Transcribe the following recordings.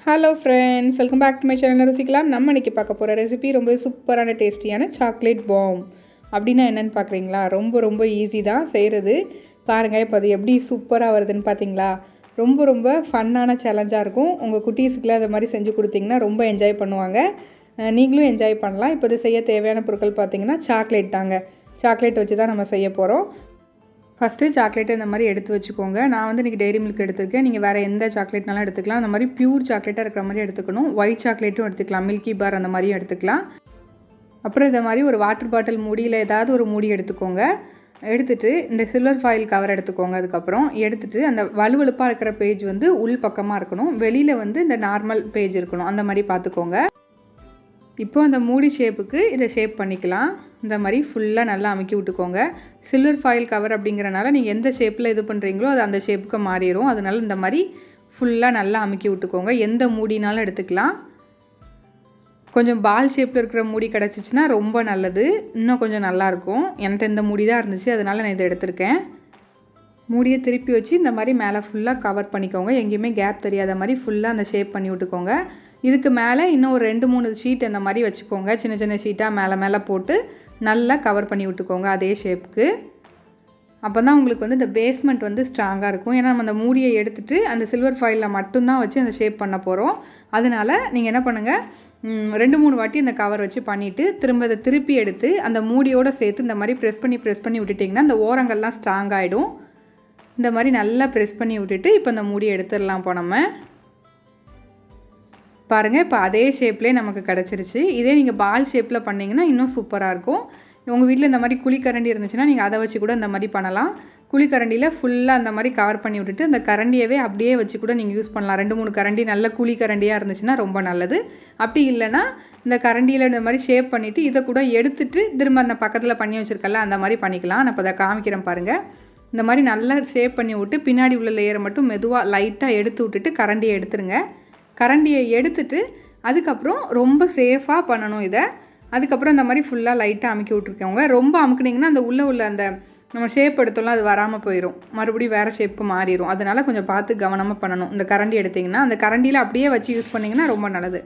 Hello friends, welcome back to my channel ருசிக்கலாம். நம்ம இன்றைக்கி பார்க்க போகிற ரெசிபி ரொம்ப சூப்பரான டேஸ்டியான சாக்லேட் பாம். அப்படின்னா என்னென்னு பார்க்குறீங்களா? ரொம்ப ஈஸி தான் செய்கிறது. பாருங்கள், இப்போ அது எப்படி சூப்பராக வருதுன்னு பார்த்தீங்களா? ரொம்ப ஃபன்னான சேலஞ்சாக இருக்கும். உங்கள் குட்டீஸுக்குலாம் அது மாதிரி செஞ்சு கொடுத்தீங்கன்னா ரொம்ப என்ஜாய் பண்ணுவாங்க. நீங்களும் என்ஜாய் பண்ணலாம். இப்போ இது செய்ய தேவையான பொருட்கள் பார்த்தீங்கன்னா சாக்லேட் தாங்க. சாக்லேட் வச்சு தான் நம்ம செய்ய போகிறோம். ஃபஸ்ட்டு சாக்லேட்டை இந்த மாதிரி எடுத்து வச்சுக்கோங்க. நான் வந்து இன்றைக்கி டெய்ரி மில்க் எடுத்துருக்கேன். நீங்கள் வேறு எந்த சாக்லேட்னாலும் எடுத்துக்கலாம். அந்த மாதிரி ப்யூர் சாக்லேட்டாக இருக்கிற மாதிரி எடுத்துக்கணும். ஒயிட் சாக்லேட்டும் எடுத்துக்கலாம், மில்கி பார் அந்த மாதிரியும் எடுத்துக்கலாம். அப்புறம் இந்த மாதிரி ஒரு வாட்டர் பாட்டில் மூடியில் ஏதாவது ஒரு மூடி எடுத்துக்கோங்க. எடுத்துகிட்டு இந்த சில்வர் ஃபாயில் கவர் எடுத்துக்கோங்க. அதுக்கப்புறம் எடுத்துகிட்டு அந்த வலுவழுப்பாக இருக்கிற பேஜ் வந்து உள் பக்கமாக இருக்கணும், வெளியில் வந்து இந்த நார்மல் பேஜ் இருக்கணும். அந்த மாதிரி பார்த்துக்கோங்க. இப்போது அந்த மூடி ஷேப்புக்கு இதை ஷேப் பண்ணிக்கலாம். இந்த மாதிரி ஃபுல்லாக நல்லா அமுக்கி விட்டுக்கோங்க. சில்வர் ஃபாயில் கவர் அப்படிங்கிறனால நீங்கள் எந்த ஷேப்பில் இது பண்ணுறீங்களோ அது அந்த ஷேப்புக்கு மாறிடும். அதனால இந்த மாதிரி ஃபுல்லாக நல்லா அமுக்கி விட்டுக்கோங்க. எந்த மூடினாலும் எடுத்துக்கலாம். கொஞ்சம் பால் ஷேப்பில் இருக்கிற மூடி கிடச்சிச்சின்னா ரொம்ப நல்லது, இன்னும் கொஞ்சம் நல்லாயிருக்கும். என்கிட்ட இந்த மூடி தான் இருந்துச்சு, அதனால் நான் இதை எடுத்திருக்கேன். மூடியை திருப்பி வச்சு இந்த மாதிரி மேலே ஃபுல்லாக கவர் பண்ணிக்கோங்க. எங்கேயுமே கேப் தெரியாத மாதிரி ஃபுல்லாக அந்த ஷேப் பண்ணி விட்டுக்கோங்க. இதுக்கு மேலே இன்னும் ஒரு 2-3 ஷீட் இந்த மாதிரி வச்சுக்கோங்க. சின்ன ஷீட்டாக மேலே போட்டு நல்லா கவர் பண்ணி விட்டுக்கோங்க அதே ஷேப்புக்கு. அப்போ தான் உங்களுக்கு வந்து இந்த பேஸ்மெண்ட் வந்து ஸ்ட்ராங்காக இருக்கும். ஏன்னா நம்ம அந்த மூடியை எடுத்துகிட்டு அந்த சில்வர் ஃபாயிலில் மட்டும்தான் வச்சு அந்த ஷேப் பண்ண போகிறோம். அதனால் நீங்கள் என்ன பண்ணுங்கள், 2-3 வாட்டி இந்த கவர் வச்சு பண்ணிவிட்டு திரும்ப அதை திருப்பி எடுத்து அந்த மூடியோடு சேர்த்து இந்த மாதிரி ப்ரெஸ் பண்ணி விட்டுட்டிங்கன்னா அந்த ஓரங்கள்லாம் ஸ்ட்ராங் ஆகிடும். இந்த மாதிரி நல்லா ப்ரெஸ் பண்ணி விட்டுட்டு இப்போ இந்த மூடியை எடுத்துடலாம். இப்போ நம்ம பாருங்கள், இப்போ அதே ஷேப்லேயே நமக்கு கிடச்சிருச்சு. இதே நீங்கள் பால் ஷேப்பில் பண்ணிங்கன்னா இன்னும் சூப்பராக இருக்கும். உங்கள் வீட்டில் இந்த மாதிரி குழிக்கரண்டி இருந்துச்சுன்னா நீங்கள் அதை வச்சு கூட இந்த மாதிரி பண்ணலாம். குழிக்கரண்டியில் ஃபுல்லாக அந்த மாதிரி கவர் பண்ணி விட்டுட்டு அந்த கரண்டியவே அப்படியே வச்சு கூட நீங்கள் யூஸ் பண்ணலாம். 2-3 கரண்டி நல்ல குழி கரண்டியாக இருந்துச்சுன்னா ரொம்ப நல்லது. அப்படி இல்லைன்னா இந்த கரண்டியில் இந்த மாதிரி ஷேப் பண்ணிவிட்டு இதை கூட எடுத்துகிட்டு திரும்ப அந்த பக்கத்தில் பண்ணி வச்சுருக்கல அந்த மாதிரி பண்ணிக்கலாம். நான் இப்போ அதை காமிக்கிறேன் பாருங்கள். இந்த மாதிரி நல்லா ஷேப் பண்ணி விட்டு பின்னாடி உள்ள லேயரை மட்டும் மெதுவாக லைட்டாக எடுத்து விட்டுட்டு கரண்டியை எடுத்துருங்க. கரண்டியை எடுத்துட்டு அதுக்கப்புறம் ரொம்ப சேஃபாக பண்ணணும் இதை. அதுக்கப்புறம் இந்த மாதிரி ஃபுல்லாக லைட்டாக அமுக்கி விட்ருக்கோங்க. ரொம்ப அமுக்குனிங்கன்னா அந்த உள்ள அந்த நம்ம ஷேப் எடுத்தோம்லாம் அது வராமல் போயிடும், மறுபடியும் வேறு ஷேப்புக்கு மாறிடும். அதனால் கொஞ்சம் பார்த்து கவனமாக பண்ணணும். இந்த கரண்டி எடுத்திங்கன்னா அந்த கரண்டியில் அப்படியே வச்சு யூஸ் பண்ணிங்கன்னா ரொம்ப நல்லது.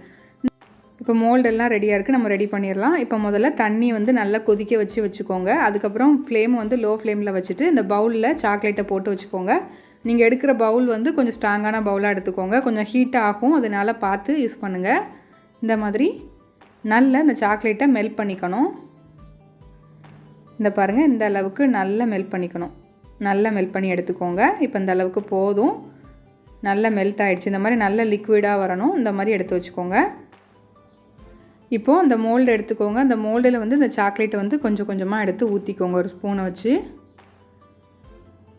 இப்போ மோல்டெல்லாம் ரெடியாக இருக்குது, நம்ம ரெடி பண்ணிடலாம். இப்போ முதல்ல தண்ணி வந்து நல்லா கொதிக்க வச்சுக்கோங்க. அதுக்கப்புறம் ஃப்ளேம் வந்து லோ ஃப்ளேமில் வச்சுட்டு இந்த பவுலில் சாக்லேட்டை போட்டு வச்சுக்கோங்க. நீங்கள் எடுக்கிற பவுல் வந்து கொஞ்சம் ஸ்ட்ராங்கான பவுலாக எடுத்துக்கோங்க. கொஞ்சம் ஹீட் ஆகும், அதனால் பார்த்து யூஸ் பண்ணுங்கள். இந்த மாதிரி நல்லா இந்த சாக்லேட்டை மெல்ட் பண்ணிக்கணும். இந்த பாருங்கள், இந்த அளவுக்கு நல்லா மெல்ட் பண்ணிக்கணும். நல்லா மெல்ட் பண்ணி எடுத்துக்கோங்க. இப்போ இந்த அளவுக்கு போதும். நல்லா மெல்ட் ஆகிடுச்சு. இந்த மாதிரி நல்ல லிக்விடாக வரணும். இந்த மாதிரி எடுத்து வச்சுக்கோங்க. இப்போது அந்த மோல்டு எடுத்துக்கோங்க. அந்த மோல்டில் வந்து இந்த சாக்லேட்டை வந்து கொஞ்சம் கொஞ்சமாக எடுத்து ஊற்றிக்கோங்க. ஒரு ஸ்பூனை வச்சு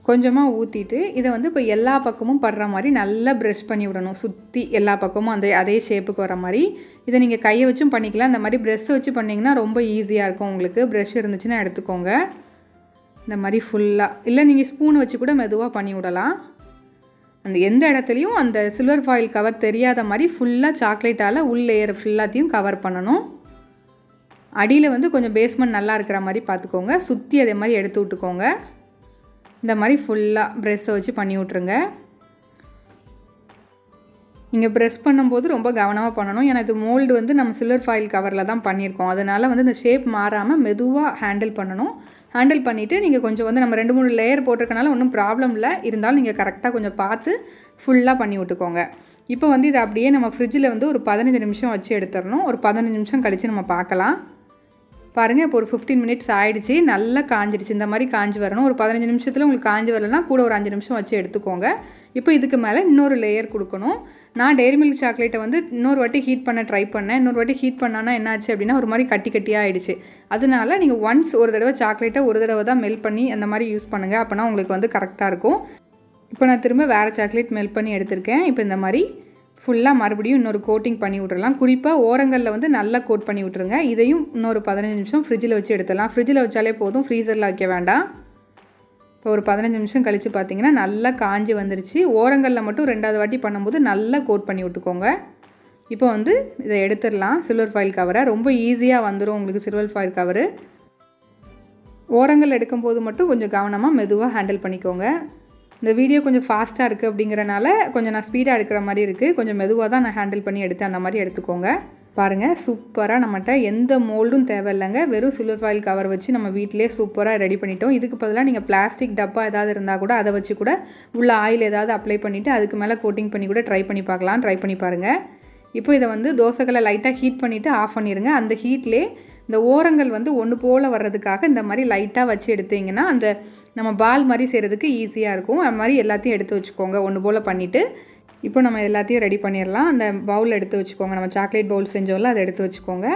கொஞ்சமாக ஊற்றிட்டு இதை வந்து இப்போ எல்லா பக்கமும் படுற மாதிரி நல்லா ப்ரெஷ் பண்ணி விடணும். சுற்றி எல்லா பக்கமும் அதே ஷேப்புக்கு வர மாதிரி. இதை நீங்கள் கையை வச்சும் பண்ணிக்கலாம். இந்த மாதிரி ப்ரெஷ் வச்சு பண்ணிங்கன்னா ரொம்ப ஈஸியாக இருக்கும் உங்களுக்கு. ப்ரெஷ் இருந்துச்சுன்னா எடுத்துக்கோங்க. இந்த மாதிரி ஃபுல்லாக, இல்லை நீங்கள் ஸ்பூன் வச்சு கூட மெதுவாக பண்ணி விடலாம். அந்த எந்த இடத்துலையும் அந்த சில்வர் ஃபாயில் கவர் தெரியாத மாதிரி ஃபுல்லாக சாக்லேட்டால் உள் லேயர் ஃபுல்லாத்தையும் கவர் பண்ணணும். அடியில் வந்து கொஞ்சம் பேஸ்மெண்ட் நல்லா இருக்கிற மாதிரி பார்த்துக்கோங்க. சுற்றி அதே மாதிரி எடுத்து விட்டுக்கோங்க. இந்த மாதிரி ஃபுல்லாக ப்ரெஷ்ஷை வச்சு பண்ணி விட்ருங்க. நீங்கள் ப்ரெஷ் பண்ணும்போது ரொம்ப கவனமாக பண்ணணும். ஏன்னா இது மோல்டு வந்து நம்ம சில்வர் ஃபாயில் கவரில் தான் பண்ணியிருக்கோம். அதனால் வந்து இந்த ஷேப் மாறாமல் மெதுவாக ஹேண்டில் பண்ணணும். ஹேண்டில் பண்ணிவிட்டு நீங்கள் கொஞ்சம் வந்து நம்ம 2-3 லேயர் போட்டிருக்கனால ஒன்றும் ப்ராப்ளம் இல்லை. இருந்தாலும் நீங்கள் கரெக்டாக கொஞ்சம் பார்த்து ஃபுல்லாக பண்ணி விட்டுக்கோங்க. இப்போ வந்து இதை அப்படியே நம்ம ஃப்ரிட்ஜில் வந்து ஒரு 15 நிமிஷம் வச்சு எடுத்துடணும். ஒரு 15 நிமிஷம் கழித்து நம்ம பார்க்கலாம். பாருங்கள், இப்போ ஒரு 15 மினிட்ஸ் ஆகிடுச்சு. நல்லா காஞ்சிடுச்சு. இந்த மாதிரி காஞ்சி வரணும். ஒரு 15 நிமிஷத்தில் உங்களுக்கு காஞ்சி வரலன்னா கூட ஒரு 5 நிமிஷம் வச்சு எடுத்துக்கோங்க. இப்போ இதுக்கு மேலே இன்னொரு லேயர் கொடுக்கணும். நான் டெய்ரி மில்க் சாக்லேட்டை வந்து இன்னொரு வாட்டி ஹீட் பண்ண ட்ரை பண்ணேன். இன்னொரு வாட்டி ஹீட் பண்ணானா என்னாச்சு அப்படின்னா ஒரு மாதிரி கட்டியாக ஆகிடுச்சு. அதனால நீங்கள் ஒன்ஸ் ஒரு தடவை சாக்லேட்டை ஒரு தடவை தான் மெல்ட் பண்ணி அந்த மாதிரி யூஸ் பண்ணுங்கள். அப்போனா உங்களுக்கு வந்து கரெக்டாக இருக்கும். இப்போ நான் திரும்ப வேறு சாக்லேட் மெல்ட் பண்ணி எடுத்திருக்கேன். இப்போ இந்த மாதிரி ஃபுல்லாக மறுபடியும் இன்னொரு கோட்டிங் பண்ணி விட்றலாம். குறிப்பாக ஓரங்களில் வந்து நல்லா கோட் பண்ணி விட்ருங்க. இதையும் இன்னொரு 15 நிமிஷம் ஃப்ரிட்ஜில் வச்சு எடுத்துடலாம். ஃப்ரிட்ஜில் வச்சாலே போதும், ஃப்ரீசரில் வைக்க வேண்டாம். இப்போ ஒரு 15 நிமிஷம் கழித்து பார்த்தீங்கன்னா நல்லா காஞ்சி வந்துருச்சு. ஓரங்களில் மட்டும் 2வது வாட்டி பண்ணும்போது நல்லா கோட் பண்ணி விட்டுக்கோங்க. இப்போ வந்து இதை எடுத்துடலாம். சில்வர் ஃபாயில் கவரை ரொம்ப ஈஸியாக வந்துடும் உங்களுக்கு. சில்வர் ஃபாயில் கவரு ஓரங்கள் எடுக்கும்போது மட்டும் கொஞ்சம் கவனமாக மெதுவாக ஹேண்டில் பண்ணிக்கோங்க. இந்த வீடியோ கொஞ்சம் ஃபாஸ்ட்டாக இருக்குது அப்படிங்கிறனால கொஞ்சம் நான் ஸ்பீடாக எடுக்கிற மாதிரி இருக்குது. கொஞ்சம் மெதுவாக தான் நான் ஹேண்டில் பண்ணி எடுத்தேன். அந்த மாதிரி எடுத்துக்கோங்க. பாருங்கள், சூப்பராக நம்மகிட்ட எந்த மோல்டும் தேவையில்லைங்க. வெறும் சில்வர் ஃபாயில் கவர் வச்சு நம்ம வீட்டிலே சூப்பராக ரெடி பண்ணிட்டோம். இதுக்கு பதிலாக நீங்கள் பிளாஸ்டிக் டப்பா ஏதாவது இருந்தால் கூட அதை வச்சு கூட உள்ள ஆயில் ஏதாவது அப்ளை பண்ணிவிட்டு அதுக்கு மேலே கோட்டிங் பண்ணி கூட ட்ரை பண்ணி பார்க்கலாம். ட்ரை பண்ணி பாருங்கள். இப்போ இதை வந்து தோசைக்கல்லை லைட்டாக ஹீட் பண்ணிவிட்டு ஆஃப் பண்ணிடுங்க. அந்த ஹீட்லேயே இந்த ஓரங்கள் வந்து ஒன்று போல் வர்றதுக்காக இந்த மாதிரி லைட்டாக வச்சு எடுத்திங்கன்னா அந்த நம்ம பால் மாதிரி செய்கிறதுக்கு ஈஸியாக இருக்கும். அது மாதிரி எல்லாத்தையும் எடுத்து வச்சுக்கோங்க. ஒன்று போல் பண்ணிவிட்டு இப்போ நம்ம எல்லாத்தையும் ரெடி பண்ணிடலாம். அந்த பவுல் எடுத்து வச்சுக்கோங்க. நம்ம சாக்லேட் பவுல் செஞ்சோம்ல, அதை எடுத்து வச்சுக்கோங்க.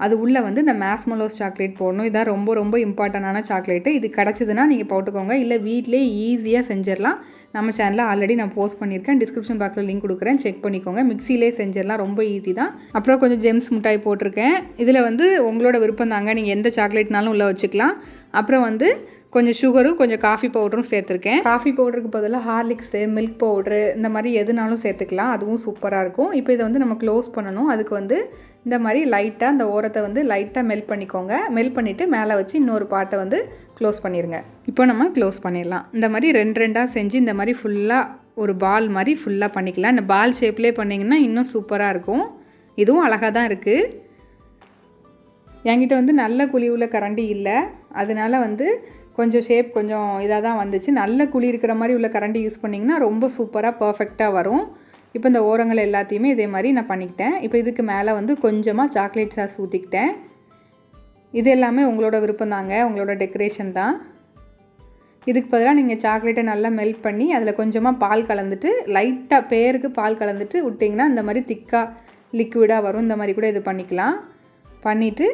அது உள்ளே வந்து இந்த மேஸ்மலோஸ் சாக்லேட் போடணும். இதான் ரொம்ப ரொம்ப இம்பார்ட்டண்டான சாக்லேட்டு. இது கிடச்சிதுன்னா நீங்கள் போட்டுக்கோங்க. இல்லை வீட்டிலே ஈஸியாக செஞ்சிடலாம். நம்ம சேனலில் ஆல்ரெடி நான் போஸ்ட் பண்ணியிருக்கேன். டிஸ்கிரிப்ஷன் பாக்ஸில் லிங்க் கொடுக்குறேன், செக் பண்ணிக்கோங்க. மிக்சிலே செஞ்சிடலாம், ரொம்ப ஈஸி தான். அப்புறம் கொஞ்சம் ஜெம்ஸ் மிட்டாய் போட்டிருக்கேன். இதில் வந்து உங்களோட விருப்பம் தாங்க, நீங்கள் எந்த சாக்லேட்னாலும் உள்ளே வச்சுக்கலாம். அப்புறம் வந்து கொஞ்சம் சுகரும் கொஞ்சம் காஃபி பவுடரும் சேர்த்துருக்கேன். காஃபி பவுடருக்கு பதிலாக ஹார்லிக்ஸு, மில்க் பவுட்ரு இந்த மாதிரி எதுனாலும் சேர்த்துக்கலாம். அதுவும் சூப்பராக இருக்கும். இப்போ இதை வந்து நம்ம க்ளோஸ் பண்ணணும். அதுக்கு வந்து இந்த மாதிரி லைட்டாக அந்த ஓரத்தை வந்து லைட்டாக மெல்ட் பண்ணிக்கோங்க. மெல்ட் பண்ணிவிட்டு மேலே வச்சு இன்னொரு பாட்டை வந்து க்ளோஸ் பண்ணிடுங்க. இப்போ நம்ம க்ளோஸ் பண்ணிடலாம். இந்த மாதிரி ரெண்டாக செஞ்சு இந்த மாதிரி ஃபுல்லாக ஒரு பால் மாதிரி ஃபுல்லாக பண்ணிக்கலாம். இந்த பால் ஷேப்லேயே பண்ணிங்கன்னா இன்னும் சூப்பராக இருக்கும். இதுவும் அழகாக தான் இருக்குது. என்கிட்ட வந்து நல்ல குழி உள்ள கரண்டி இல்லை, அதனால வந்து கொஞ்சம் ஷேப் கொஞ்சம் இதாக தான் வந்துச்சு. நல்ல குழி இருக்கிற மாதிரி உள்ள கரண்டி யூஸ் பண்ணிங்கன்னா ரொம்ப சூப்பராக பர்ஃபெக்டாக வரும். இப்போ இந்த ஓரங்கள் எல்லாத்தையுமே இதே மாதிரி நான் பண்ணிக்கிட்டேன். இப்போ இதுக்கு மேலே வந்து கொஞ்சமாக சாக்லேட் சாஸ் ஊற்றிக்கிட்டேன். இது எல்லாமே உங்களோட விருப்பம் தாங்க, உங்களோட டெக்கரேஷன் தான். இதுக்கு பதிலாக நீங்கள் சாக்லேட்டை நல்லா மெல்ட் பண்ணி அதில் கொஞ்சமாக பால் கலந்துட்டு லைட்டாக பேருக்கு பால் கலந்துட்டு விட்டிங்கன்னா இந்த மாதிரி திக்காக லிக்விடாக வரும். இந்த மாதிரி கூட இது பண்ணிக்கலாம். பண்ணிவிட்டு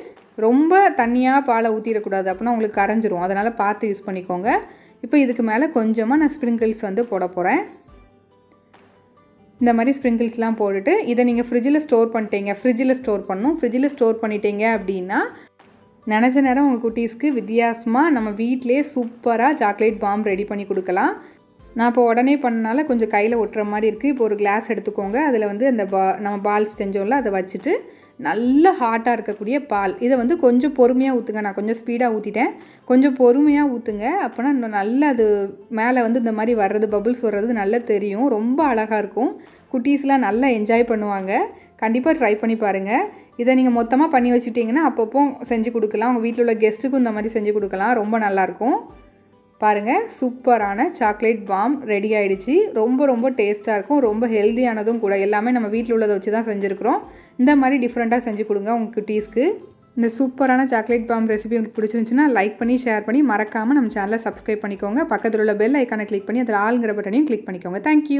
ரொம்ப தண்ணியாக பாலை ஊற்றிடக்கூடாது, அப்படின்னா உங்களுக்கு கரைஞ்சிரும். அதனால் பார்த்து யூஸ் பண்ணிக்கோங்க. இப்போ இதுக்கு மேலே கொஞ்சமாக நான் ஸ்ப்ரிங்கிள்ஸ் வந்து போட போகிறேன். இந்த மாதிரி ஸ்ப்ரிங்கிள்ஸ்லாம் போட்டுட்டு இதை நீங்கள் ஃப்ரிட்ஜில் ஸ்டோர் பண்ணிட்டீங்க. ஃப்ரிட்ஜில் ஸ்டோர் பண்ணணும். ஃப்ரிட்ஜில் ஸ்டோர் பண்ணிட்டீங்க அப்படின்னா நினச்ச நேரம் உங்கள் குட்டீஸ்க்கு வித்தியாசமாக நம்ம வீட்டிலே சூப்பராக சாக்லேட் பாம் ரெடி பண்ணி கொடுக்கலாம். நான் இப்போ உடனே பண்ணனால கொஞ்சம் கையில் ஒட்டுற மாதிரி இருக்குது. இப்போ ஒரு கிளாஸ் எடுத்துக்கோங்க. அதில் வந்து அந்த நம்ம பால்ஸ் செஞ்சோம்ல அதை வச்சுட்டு நல்ல ஹாட்டாக இருக்கக்கூடிய பால், இதை வந்து கொஞ்சம் பொறுமையாக ஊற்றுங்க. நான் கொஞ்சம் ஸ்பீடாக ஊற்றிட்டேன். கொஞ்சம் பொறுமையாக ஊற்றுங்க. அப்போனா இன்னும் நல்லா அது மேலே வந்து இந்த மாதிரி வர்றது, பபுள்ஸ் வர்றது நல்லா தெரியும். ரொம்ப அழகாக இருக்கும். குட்டீஸ்லாம் நல்லா என்ஜாய் பண்ணுவாங்க. கண்டிப்பாக ட்ரை பண்ணி பாருங்கள். இதை நீங்கள் மொத்தமாக பண்ணி வச்சுட்டிங்கன்னா அப்பப்போ செஞ்சு கொடுக்கலாம். உங்கள் வீட்டில் உள்ள கெஸ்ட்டுக்கும் இந்த மாதிரி செஞ்சு கொடுக்கலாம். ரொம்ப நல்லாயிருக்கும். பாருங்கள், சூப்பரான சாக்லேட் பாம் ரெடி ஆகிடுச்சு. ரொம்ப ரொம்ப டேஸ்ட்டாக இருக்கும். ரொம்ப ஹெல்தியானதும் கூட. எல்லாமே நம்ம வீட்டில் உள்ளதை வச்சு தான் செஞ்சுருக்கிறோம். இந்த மாதிரி டிஃப்ரெண்ட்டாக செஞ்சு கொடுங்க உங்கள் குட்டீஸ்க்கு. இந்த சூப்பரான சாக்லேட் பாம் ரெசிபி உங்களுக்கு பிடிச்சிருந்துச்சுன்னா லைக் பண்ணி ஷேர் பண்ணி மறக்காமல் நம்ம சேனலை சப்ஸ்கிரைப் பண்ணிக்கோங்க. பக்கத்தில் உள்ள பெல் ஐக்கானை கிளிக் பண்ணி அதில் ஆளுங்கிற பட்டனையும் கிளிக் பண்ணிக்கோங்க. தேங்க்யூ.